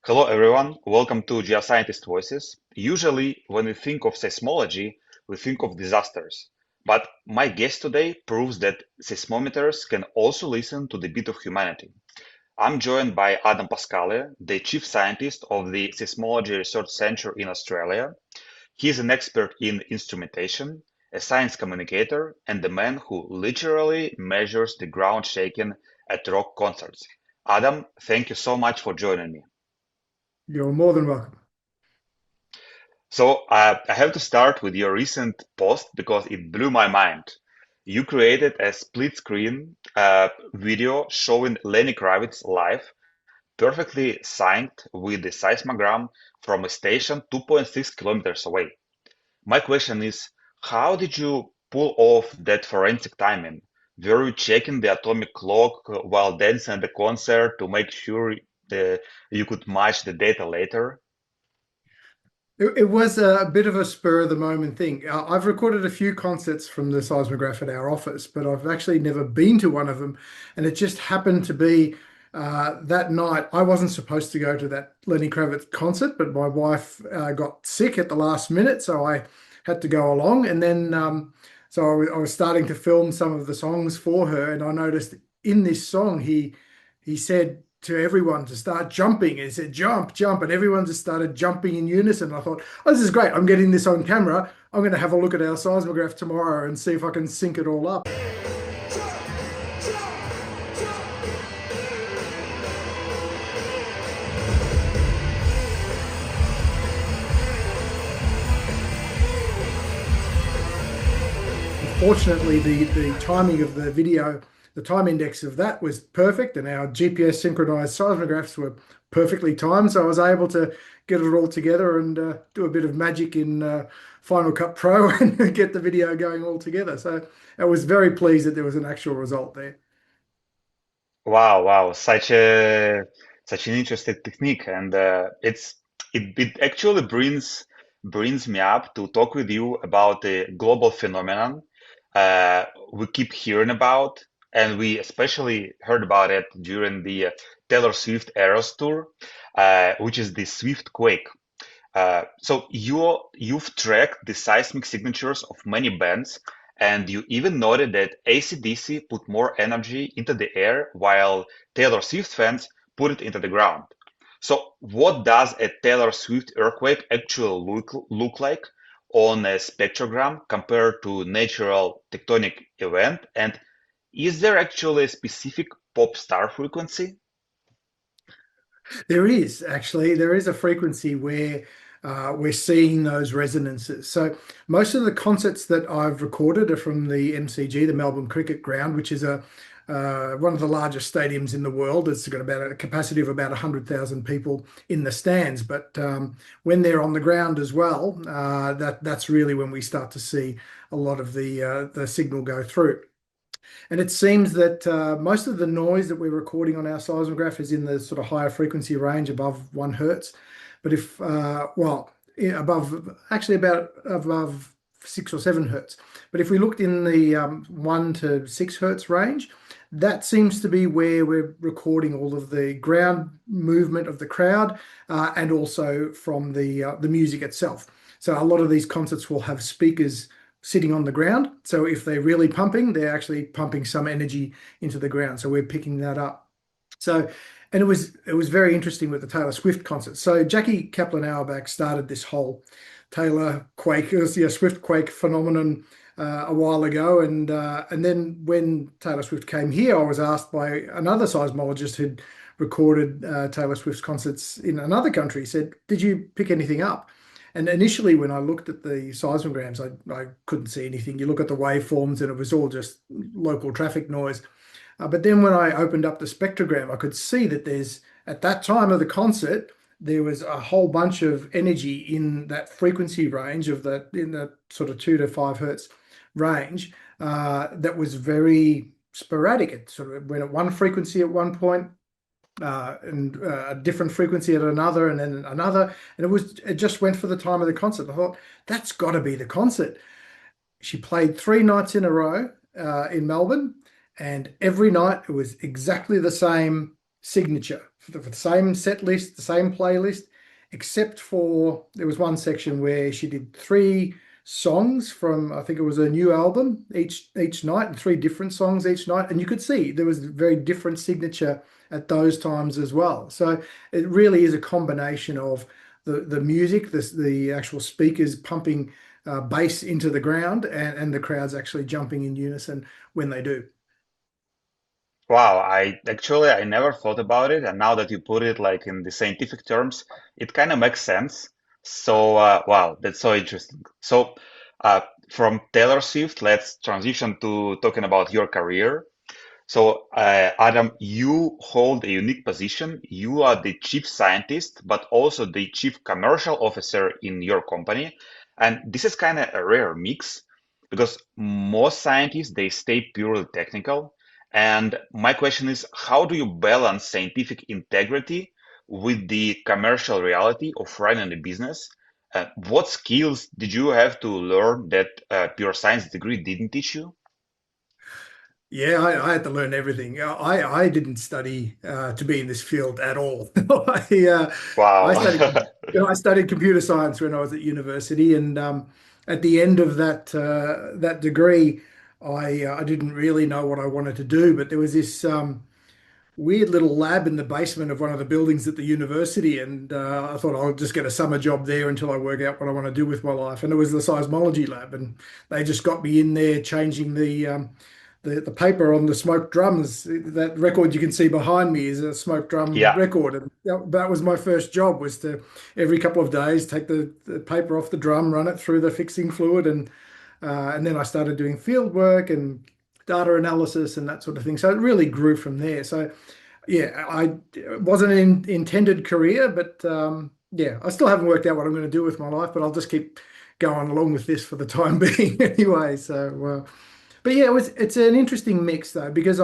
Hello, everyone. Welcome to Geoscientists Voices. Usually, when we think of seismology, we think of disasters. But my guest today proves that seismometers can also listen to the beat of humanity. I'm joined by Adam Pascale, the chief scientist of the Seismology Research Center in Australia. He is an expert in instrumentation, a science communicator, and the man who literally measures the ground shaking at rock concerts. Adam, thank you so much for joining me. You're more than welcome. So I have to start with your recent post because it blew my mind. You created a split screen video showing Lenny Kravitz live, perfectly synced with the seismogram from a station 2.6 kilometers away. My question is, how did you pull off that forensic timing? Were you checking the atomic clock while dancing at the concert to make sure you could match the data later? It was a bit of a spur of the moment thing. I've recorded a few concerts from the seismograph at our office, but I've actually never been to one of them. And it just happened to be that night. I wasn't supposed to go to that Lenny Kravitz concert, but my wife got sick at the last minute, so I had to go along. And then I was starting to film some of the songs for her, and I noticed in this song he said to everyone to start jumping. He said, jump, jump. And everyone just started jumping in unison. I thought, oh, this is great. I'm getting this on camera. I'm going to have a look at our seismograph tomorrow and see if I can sync it all up. Fortunately, the timing of the video, the time index of that was perfect, and our GPS synchronized seismographs were perfectly timed. So I was able to get it all together and do a bit of magic in Final Cut Pro and get the video going all together. So I was very pleased that there was an actual result there. Wow, such an interesting technique, and it actually brings me up to talk with you about a global phenomenon we keep hearing about, and we especially heard about it during the Taylor Swift Eras tour, which is the Swift Quake. You've tracked the seismic signatures of many bands, and you even noted that AC/DC put more energy into the air while Taylor Swift fans put it into the ground. So what does a Taylor Swift earthquake actually look like on a spectrogram compared to natural tectonic event? And is there actually a specific pop star frequency? There is a frequency where we're seeing those resonances. So most of the concerts that I've recorded are from the MCG, the Melbourne Cricket Ground, which is a one of the largest stadiums in the world. It's got about a capacity of about 100,000 people in the stands. But when they're on the ground as well, that's really when we start to see a lot of the signal go through. And it seems that most of the noise that we're recording on our seismograph is in the sort of higher frequency range above 1 hertz. But above, actually about above 6 or 7 hertz. But if we looked in the 1 to 6 hertz range, that seems to be where we're recording all of the ground movement of the crowd and also from the music itself. So a lot of these concerts will have speakers sitting on the ground. So if they're really pumping, they're actually pumping some energy into the ground. So we're picking that up. So, and it was very interesting with the Taylor Swift concert. So Jackie Kaplan Auerbach started this whole Taylor Quake, it was, yeah, Swift Quake phenomenon a while ago, and then when Taylor Swift came here, I was asked by another seismologist who'd recorded Taylor Swift's concerts in another country. He said, "Did you pick anything up?" And initially, when I looked at the seismograms, I couldn't see anything. You look at the waveforms, and it was all just local traffic noise. But then when I opened up the spectrogram, I could see that at that time of the concert, there was a whole bunch of energy in that frequency range in the sort of 2 to 5 hertz range that was very sporadic. It sort of went at one frequency at one point, and a different frequency at another, and then another, and it just went for the time of the concert. I thought that's got to be the concert. She played 3 nights in a row in Melbourne, and every night it was exactly the same signature the same set list, the same playlist, except for there was one section where she did three songs from, I think it was a new album each night, and three different songs each night, and you could see there was a very different signature at those times as well. So it really is a combination of the music, the actual speakers pumping bass into the ground, and the crowds actually jumping in unison when they do. Wow, I never thought about it, and now that you put it like in the scientific terms, it kind of makes sense. So, wow, that's so interesting. So, uh, from Taylor Swift, let's transition to talking about your career. So, Adam, you hold a unique position. You are the chief scientist, but also the chief commercial officer in your company. And this is kind of a rare mix because most scientists, they stay purely technical. And my question is, how do you balance scientific integrity with the commercial reality of running a business? What skills did you have to learn that pure science degree didn't teach you? Yeah, I had to learn everything. I didn't study to be in this field at all. I Wow. studied I studied computer science when I was at university, and at the end of that degree, I didn't really know what I wanted to do. But there was this weird little lab in the basement of one of the buildings at the university, and I thought I'll just get a summer job there until I work out what I want to do with my life. And it was the seismology lab, and they just got me in there changing the paper on the smoke drums. That record you can see behind me is a smoke drum Yeah. record, and that was my first job. Was to every couple of days take the paper off the drum, run it through the fixing fluid, and then I started doing field work and data analysis and that sort of thing. So it really grew from there. So yeah, it wasn't an intended career, but yeah, I still haven't worked out what I'm going to do with my life, but I'll just keep going along with this for the time being anyway. So, but yeah, it's an interesting mix though, because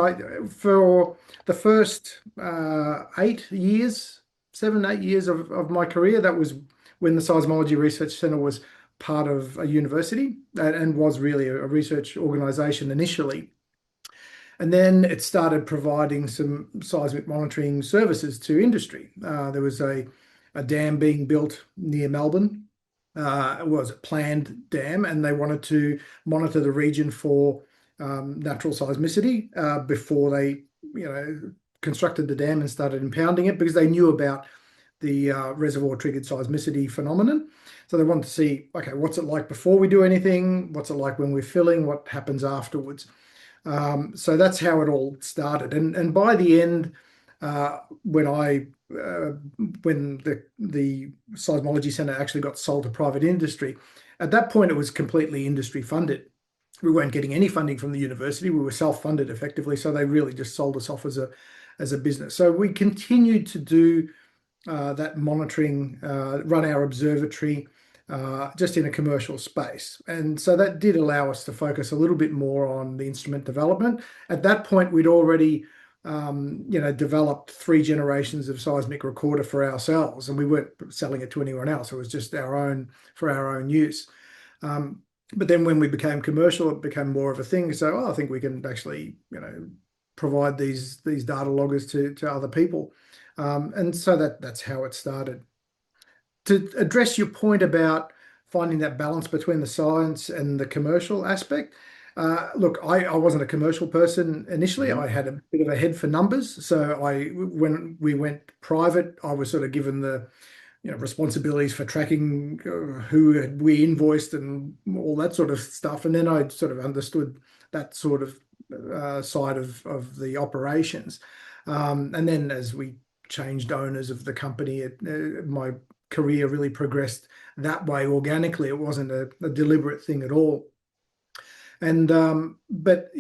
for the first 8 years, 7, 8 years of my career, that was when the Seismology Research Center was part of a university and was really a research organization initially. And then it started providing some seismic monitoring services to industry. There was a dam being built near Melbourne. It was a planned dam, and they wanted to monitor the region for natural seismicity before they, constructed the dam and started impounding it, because they knew about the reservoir triggered seismicity phenomenon. So they wanted to see, okay, what's it like before we do anything? What's it like when we're filling? What happens afterwards? So that's how it all started. And by the end, when the Seismology Center actually got sold to private industry, at that point it was completely industry funded. We weren't getting any funding from the university. We were self-funded effectively, so they really just sold us off as a business. So we continued to do that monitoring, run our observatory, just in a commercial space. And so that did allow us to focus a little bit more on the instrument development. At that point, we'd already developed 3 generations of seismic recorder for ourselves, and we weren't selling it to anyone else. It was just for our own use. But then when we became commercial, it became more of a thing. So I think we can actually, provide these data loggers to other people. And so that's how it started. To address your point about finding that balance between the science and the commercial aspect, look, I wasn't a commercial person initially. Mhm. I had a bit of a head for numbers. So when we went private, I was sort of given the responsibilities for tracking who we invoiced and all that sort of stuff. And then I sort of understood that sort of side of the operations. And then as we changed owners of the company, my career really progressed that way organically. It wasn't a deliberate thing at all. And but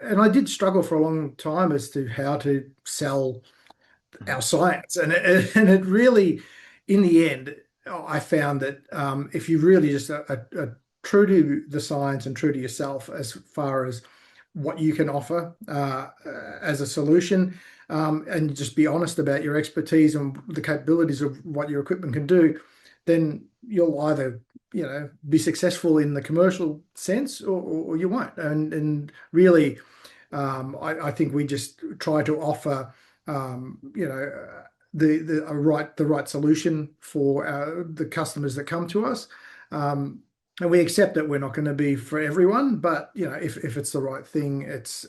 and I did struggle for a long time as to how to sell Mhm. our science, and it really, in the end, I found that if you really just are true to the science and true to yourself as far as what you can offer as a solution, and just be honest about your expertise and the capabilities of what your equipment can do, then you'll either be successful in the commercial sense, or you won't. And really, I think we just try to offer you know, the right solution for the customers that come to us. And we accept that we're not going to be for everyone, but if it's the right thing,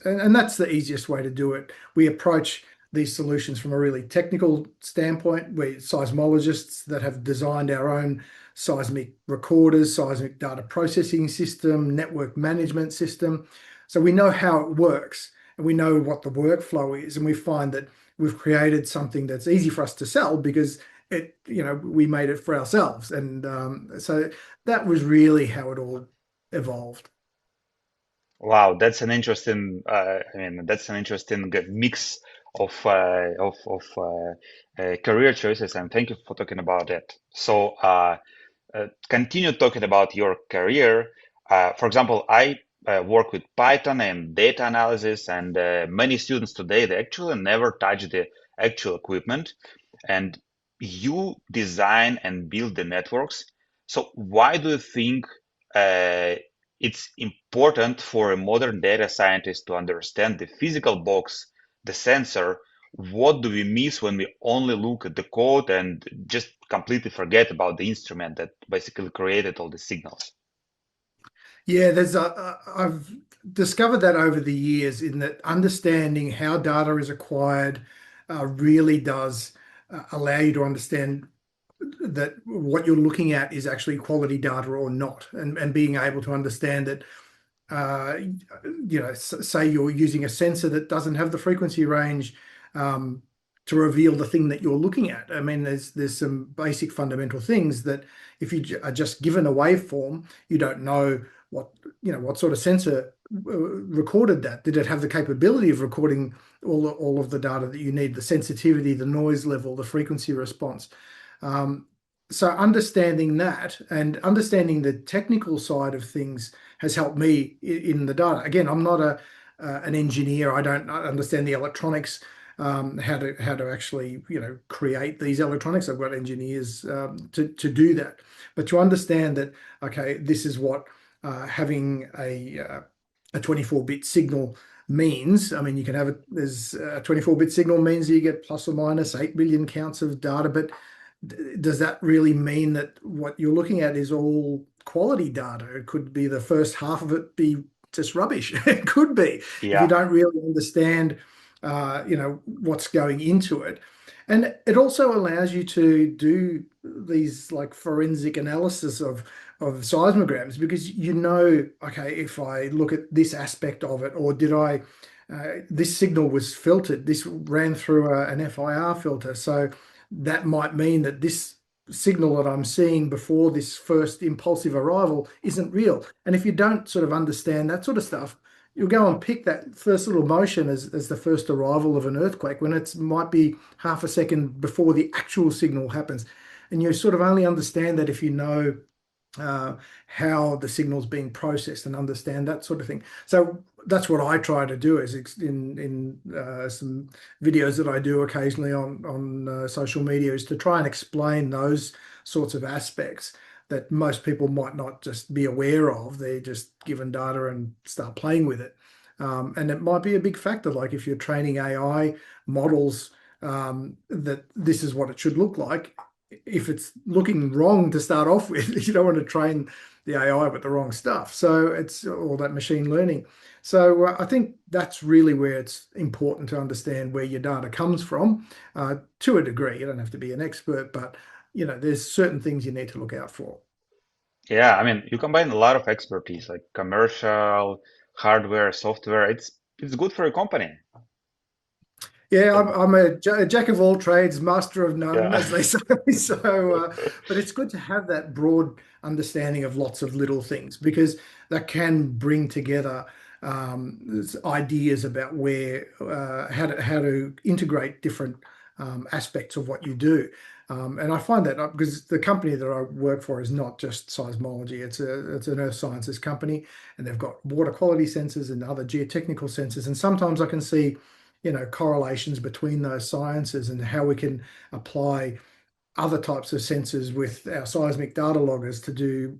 and that's the easiest way to do it. We approach these solutions from a really technical standpoint. We're seismologists that have designed our own seismic recorders, seismic data processing system, network management system. So we know how it works and we know what the workflow is. And we find that we've created something that's easy for us to sell because we made it for ourselves. And so that was really how it all evolved. Wow, that's an interesting. That's an interesting mix of career choices, and thank you for talking about it. So, continue talking about your career. For example, I work with Python and data analysis, and many students today they actually never touch the actual equipment. And you design and build the networks. So, why do you think uh, it's important for a modern data scientist to understand the physical box, the sensor? What do we miss when we only look at the code and just completely forget about the instrument that basically created all the signals? Yeah, I've discovered that over the years in that understanding how data is acquired really does allow you to understand that what you're looking at is actually quality data or not, and being able to understand that uh, say you're using a sensor that doesn't have the frequency range to reveal the thing that you're looking at. I mean, there's some basic fundamental things that if you are just given a waveform, you don't know what what sort of sensor recorded that. Did it have the capability of recording all of the data that you need, the sensitivity, the noise level, the frequency response? Um, so understanding that and understanding the technical side of things has helped me in the data. Again, I'm not an engineer. I don't understand the electronics, how to actually create these electronics. I've got engineers to do that, but to understand that, okay, this is what having a 24-bit signal means. I mean, you can have there's a 24-bit signal means you get plus or minus 8 billion counts of data, but does that really mean that what you're looking at is all quality data? It could be the first half of it be just rubbish. It could be if you Yeah, don't really understand, what's going into it. And it also allows you to do these like forensic analysis of seismograms because okay, if I look at this aspect of it, or this signal was filtered, this ran through an FIR filter. So that might mean that this signal that I'm seeing before this first impulsive arrival isn't real. And if you don't sort of understand that sort of stuff, you'll go and pick that first little motion as the first arrival of an earthquake when it might be half a second before the actual signal happens. And you sort of only understand that if you know uh, how the signal's being processed and understand that sort of thing. So that's what I try to do is in some videos that I do occasionally on social media is to try and explain those sorts of aspects that most people might not just be aware of. They're just given data and start playing with it. And it might be a big factor, like if you're training AI models, that this is what it should look like. If it's looking wrong to start off with, you don't want to train the AI with the wrong stuff. So it's all that machine learning. So I think that's really where it's important to understand where your data comes from to a degree. You don't have to be an expert, but there's certain things you need to look out for. yeah. I mean, you combine a lot of expertise, like commercial, hardware, software. It's good for a company. Yeah, I'm, And I'm a jack of all trades, master of none, yeah, as they say. So, but it's good to have that broad understanding of lots of little things because that can bring together ideas about how to integrate different aspects of what you do. And I find that because the company that I work for is not just seismology; it's an earth sciences company, and they've got water quality sensors and other geotechnical sensors. And sometimes I can see correlations between those sciences and how we can apply other types of sensors with our seismic data loggers to do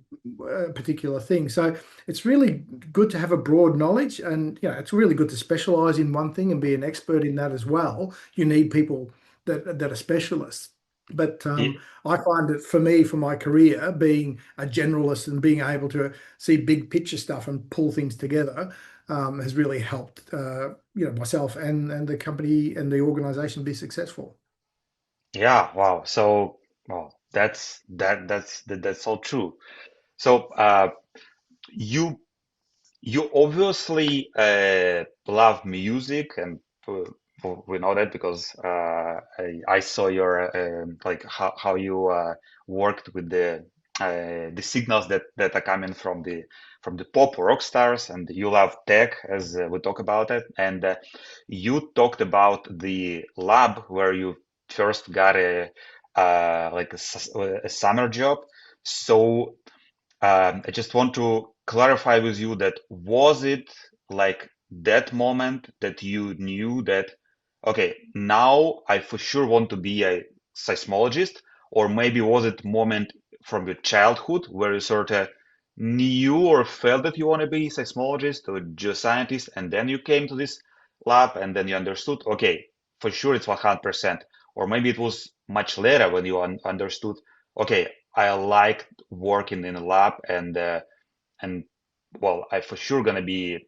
particular things. So it's really good to have a broad knowledge, and it's really good to specialize in one thing and be an expert in that as well. You need people that are specialists. But Ye- I find that for me, for my career, being a generalist and being able to see big picture stuff and pull things together has really helped myself and the company and the organization be successful. Yeah, wow. So, well, that's so true. So, you you obviously love music, and we know that because I saw your like how you worked with the signals that are coming from the pop rock stars, and you love tech as we talk about it, and you talked about the lab where you first got a like a summer job. So. I just want to clarify with you that was it like that moment that you knew that, okay, now I for sure want to be a seismologist, or maybe was it moment from your childhood where you sort of knew or felt that you want to be a seismologist or geoscientist, and then you came to this lab and then you understood, okay, for sure it's 100%, or maybe it was much later when you understood, okay, I like working in a lab and well, I for sure gonna be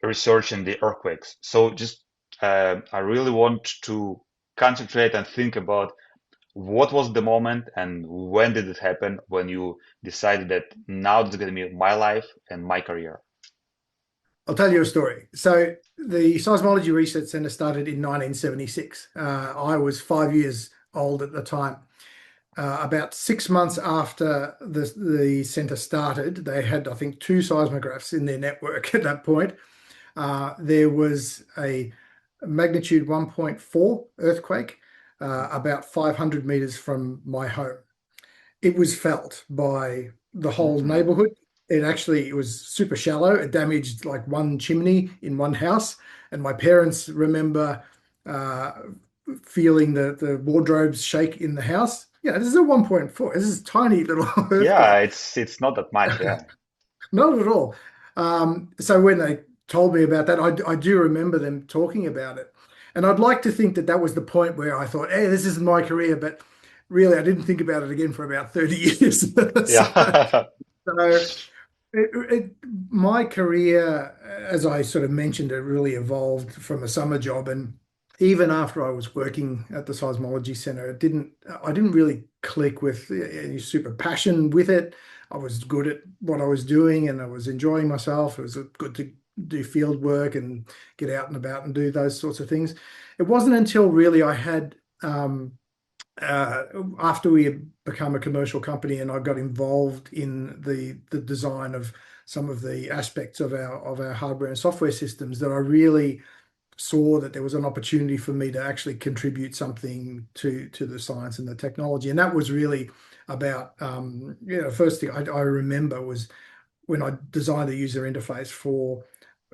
researching the earthquakes. So just I really want to concentrate and think about what was the moment and when did it happen when you decided that now this is gonna be my life and my career. I'll tell you a story. So the Seismology Research Center started in 1976. I was 5 years old at the time. About 6 months after the center started, they had, I think, two seismographs in their network at that point. There was a magnitude 1.4 earthquake about 500 meters from my home. It was felt by the whole Mm. neighborhood. It was super shallow. It damaged like one chimney in one house. And my parents remember uh, feeling the wardrobes shake in the house. Yeah, this is a 1.4. This is a tiny little Yeah, earthquake. it's not that much, yeah. Not at all. So when they told me about that, I do remember them talking about it. And I'd like to think that that was the point where I thought, hey, this is my career. But really, I didn't think about it again for about 30 years. Yeah. So my career, as I sort of mentioned, it really evolved from a summer job. And even after I was working at the Seismology Center, I didn't really click with any super passion with it. I was good at what I was doing and I was enjoying myself. It was good to do field work and get out and about and do those sorts of things. It wasn't until really I had uh, after we had become a commercial company and I got involved in the design of some of the aspects of our hardware and software systems that I really saw that there was an opportunity for me to actually contribute something to the science and the technology. And that was really about first thing I remember was when I designed the user interface for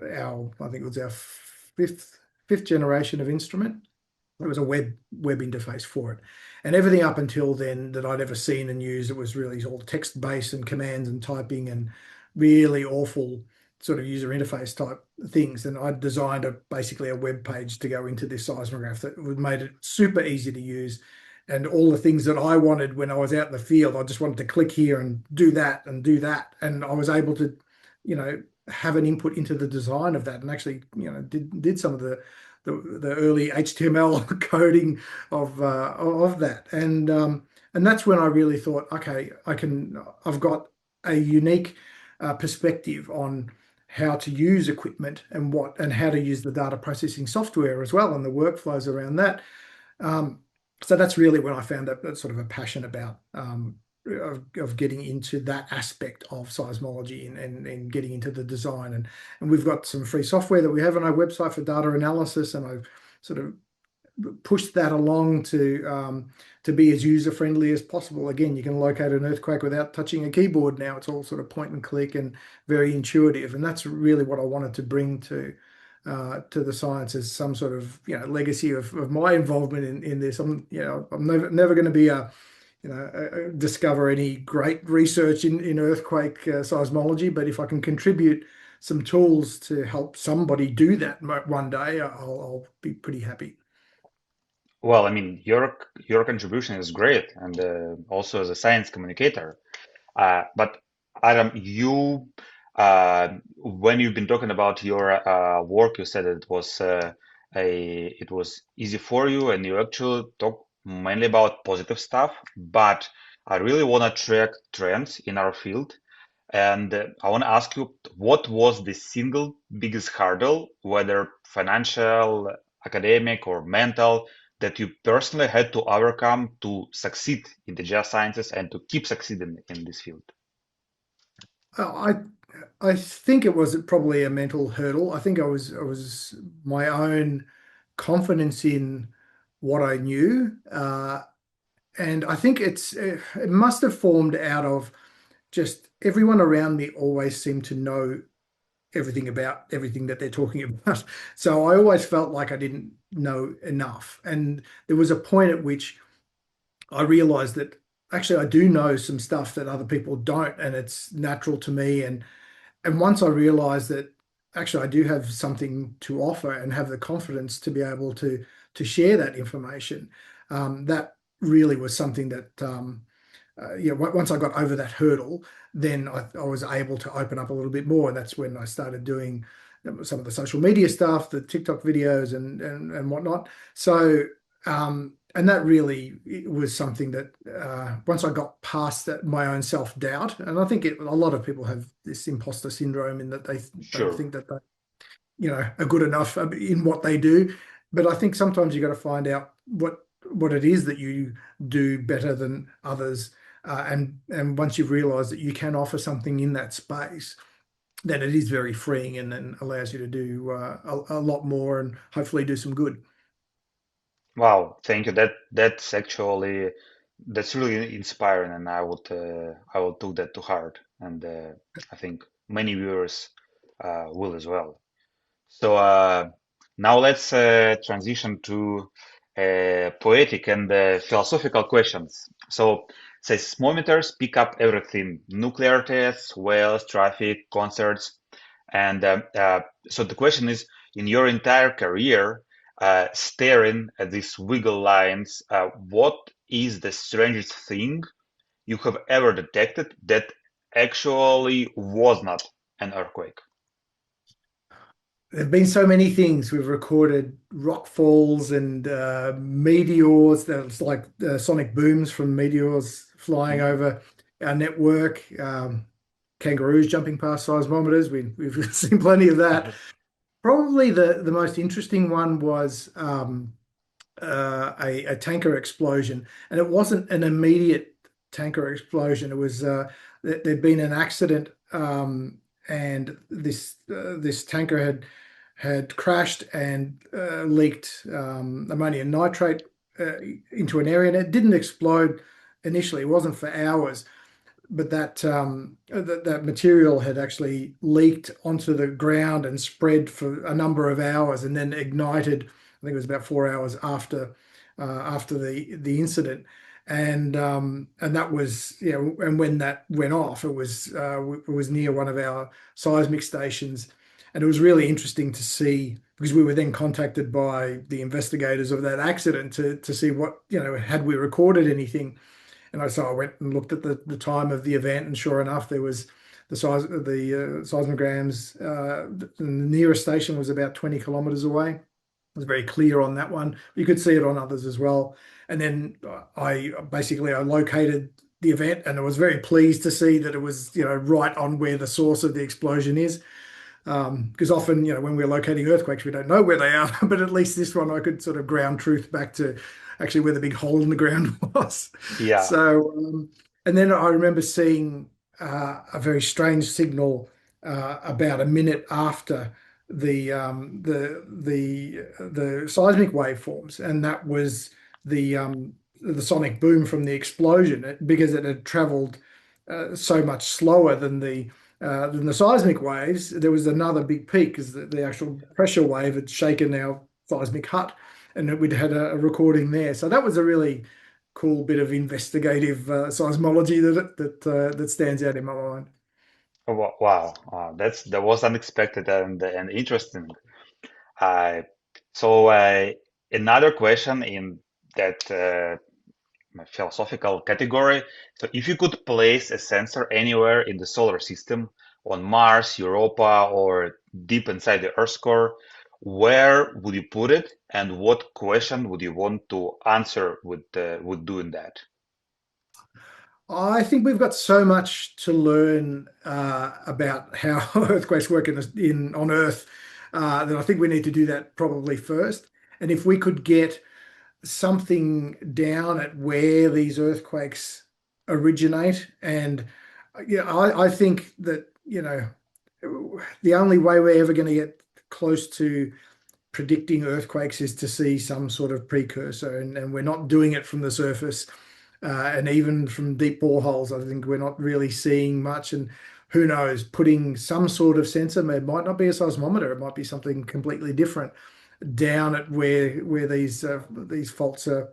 I think it was our fifth generation of instrument. It was a web interface for it. And everything up until then that I'd ever seen and used, it was really all text-based and commands and typing and really awful sort of user interface type things. And I designed basically a web page to go into this seismograph that would made it super easy to use. And all the things that I wanted when I was out in the field, I just wanted to click here and do that and do that. And I was able to, have an input into the design of that and actually, did some of the early HTML coding of that, and that's when I really thought, okay, I've got a unique perspective on how to use equipment and how to use the data processing software as well and the workflows around that. Um, so that's really when I found that sort of a passion about of getting into that aspect of seismology and getting into the design. And we've got some free software that we have on our website for data analysis, and I've sort of pushed that along to be as user friendly as possible. Again, you can locate an earthquake without touching a keyboard now. It's all sort of point and click and very intuitive, and that's really what I wanted to bring to to the science as some sort of legacy of my involvement in this. I'm never going to be discover any great research in earthquake seismology, but if I can contribute some tools to help somebody do that one day, I'll be pretty happy. Well, I mean, your contribution is great, and also as a science communicator. But Adam, you when you've been talking about your work, you said it was easy for you, and you actually talk mainly about positive stuff. But I really want to track trends in our field, and I want to ask you, what was the single biggest hurdle, whether financial, academic, or mental, that you personally had to overcome to succeed in the geosciences and to keep succeeding in this field? I I think it was probably a mental hurdle. I think I was my own confidence in what I knew, and I think it must have formed out of just everyone around me always seemed to know everything about everything that they're talking about. So I always felt like I didn't know enough, and there was a point at which I realized that actually I do know some stuff that other people don't, and it's natural to me. And once I realized that actually I do have something to offer and have the confidence to be able to share that information, that really was something that once I got over that hurdle, then I was able to open up a little bit more, and that's when I started doing some of the social media stuff, the TikTok videos and whatnot. So and that really was something that once I got past that, my own self-doubt, and I think a lot of people have this imposter syndrome in that they don't Sure. think that they are good enough in what they do. But I think sometimes you got to find out what it is that you do better than others, and once you've realized that you can offer something in that space, then it is very freeing and then allows you to do a lot more and hopefully do some good. Wow, thank you. That's really inspiring, and I will take that to heart, and I think many viewers will as well. So now let's transition to poetic and philosophical questions. So seismometers pick up everything: nuclear tests, whales, traffic, concerts, and so the question is, in your entire career, staring at these wiggle lines, what is the strangest thing you have ever detected that actually was not an earthquake? There've been so many things. We've recorded rock falls and meteors. That's like sonic booms from meteors flying Mm, over our network. Kangaroos jumping past seismometers. We've seen plenty of that. Probably the most interesting one was a tanker explosion, and it wasn't an immediate tanker explosion. It was there'd been an accident, and this tanker had crashed and leaked ammonium nitrate into an area, and it didn't explode initially. It wasn't for hours, but that material had actually leaked onto the ground and spread for a number of hours, and then ignited. I think it was about 4 hours after the incident, and that was and when that went off, it was near one of our seismic stations, and it was really interesting to see because we were then contacted by the investigators of that accident to see what had we recorded anything. And so I went and looked at the time of the event, and sure enough, there was the size of the seismograms. The nearest station was about 20 kilometers away. It was very clear on that one. You could see it on others as well. And then I located the event, and I was very pleased to see that it was right on where the source of the explosion is. Because often, when we're locating earthquakes, we don't know where they are, but at least this one I could sort of ground truth back to actually where the big hole in the ground was. yeah. So, and then I remember seeing a very strange signal about a minute after the seismic waveforms, and that was the sonic boom from the explosion because it had traveled so much slower than than the seismic waves, there was another big peak because the actual pressure wave had shaken our seismic hut, and we'd had a recording there. So that was a really cool bit of investigative seismology that stands out in my mind. Oh, wow, that was unexpected and interesting. Uh, so another question in that philosophical category. So if you could place a sensor anywhere in the solar system, on Mars, Europa, or deep inside the Earth's core, where would you put it, and what question would you want to answer with doing that? I think we've got so much to learn about how earthquakes work in on Earth that I think we need to do that probably first. And if we could get something down at where these earthquakes originate, and I think that the only way we're ever going to get close to predicting earthquakes is to see some sort of precursor, and we're not doing it from the surface. And even from deep boreholes, I think we're not really seeing much. And who knows, putting some sort of sensor, it might not be a seismometer, it might be something completely different, down at where these faults are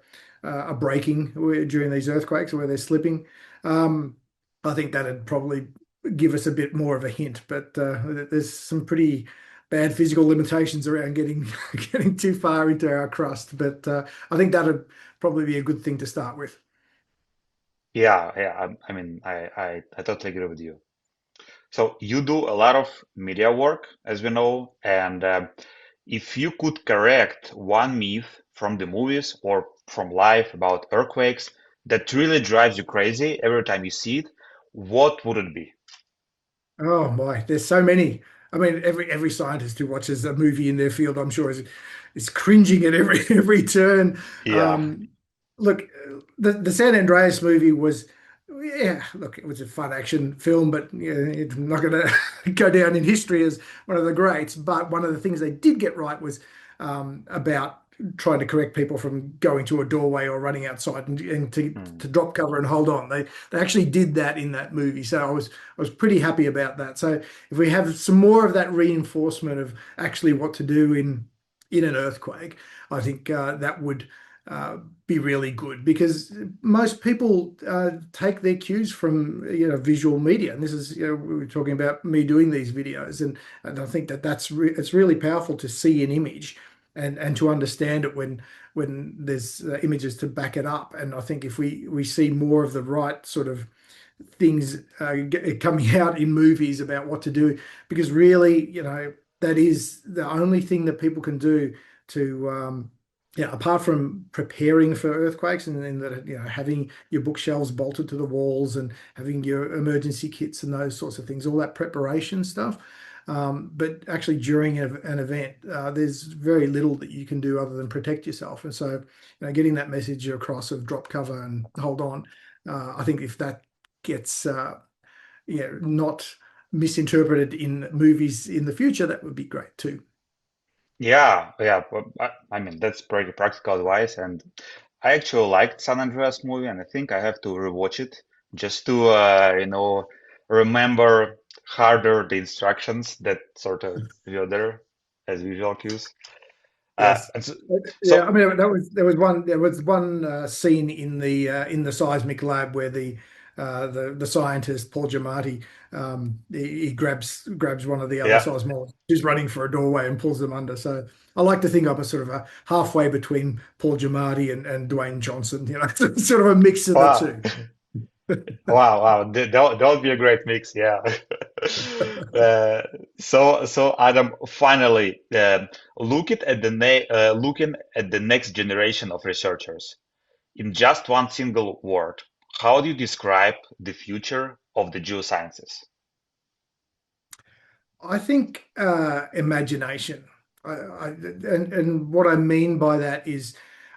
breaking during these earthquakes, or where they're slipping. I think that'd probably give us a bit more of a hint. But there's some pretty bad physical limitations around getting getting too far into our crust. But I think that'd probably be a good thing to start with. Yeah, yeah. I mean, I totally agree with you. So you do a lot of media work, as we know, and if you could correct one myth from the movies or from life about earthquakes that really drives you crazy every time you see it, what would it be? Oh my, there's so many. I mean, every scientist who watches a movie in their field, I'm sure, is cringing at every every turn. Yeah. Um, Look, the San Andreas movie was, yeah, look, it was a fun action film, but it's not going to go down in history as one of the greats. But one of the things they did get right was about trying to correct people from going to a doorway or running outside and Hmm. to drop cover and hold on. They actually did that in that movie, so I was pretty happy about that. So if we have some more of that reinforcement of actually what to do in an earthquake, I think that would uh, be really good, because most people take their cues from visual media, and this is we were talking about me doing these videos, and I think it's really powerful to see an image and to understand it when there's images to back it up. And I think if we see more of the right sort of things coming out in movies about what to do, because really, that is the only thing that people can do to, yeah, apart from preparing for earthquakes, and then that, having your bookshelves bolted to the walls and having your emergency kits and those sorts of things, all that preparation stuff. But actually, during an event, there's very little that you can do other than protect yourself. And so, getting that message across of drop cover and hold on, I think if that gets not misinterpreted in movies in the future, that would be great too. Yeah, yeah. Well, I mean, that's pretty practical advice, and I actually liked San Andreas movie, and I think I have to rewatch it just to, remember harder the instructions that sort of were there as visual cues. Yes. And so, Yeah, so I mean, there was one scene in the seismic lab where the scientist Paul Giamatti, he grabs one of the other yeah. seismologists who's running for a doorway and pulls them under. So I like to think I'm a sort of a halfway between Paul Giamatti and Dwayne Johnson, sort of a mix of the Wow. two. Wow, wow. That would be a great mix, yeah. Uh, so Adam, finally, looking at the next generation of researchers. In just one single word, how do you describe the future of the geosciences? I think imagination. And what I mean by that is,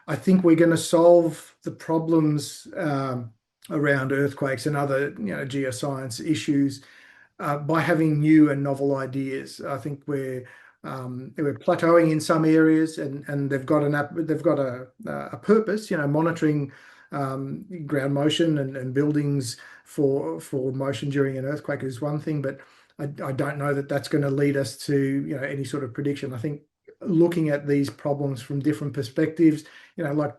I think we're going to solve the problems around earthquakes and other geoscience issues by having new and novel ideas. I think we're plateauing in some areas, and they've got a purpose. Monitoring ground motion and buildings for motion during an earthquake is one thing, but I don't know that that's going to lead us to, any sort of prediction. I think looking at these problems from different perspectives, like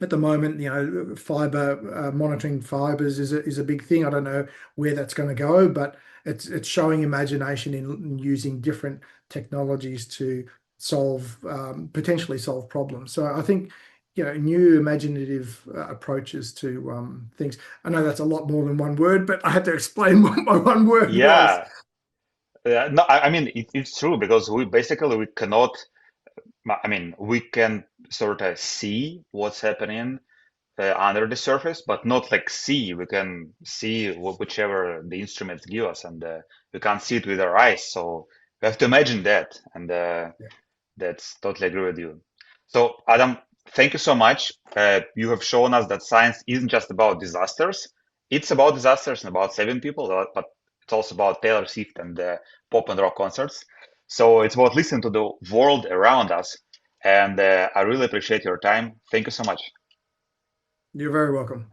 at the moment, fiber monitoring fibers is a big thing. I don't know where that's going to go, but it's showing imagination in using different technologies to potentially solve problems. So I think new imaginative approaches to things. I know that's a lot more than one word, but I had to explain what my one word was. Yeah, no, I mean it's true because we cannot. I mean, we can sort of see what's happening under the surface, but not like see. We can see whichever the instruments give us, and we can't see it with our eyes. So we have to imagine that, and that's totally agree with you. So, Adam, thank you so much. You have shown us that science isn't just about disasters. It's about disasters and about saving people, but it's also about Taylor Swift and pop and rock concerts. So it's about listening to the world around us. And I really appreciate your time. Thank you so much. You're very welcome.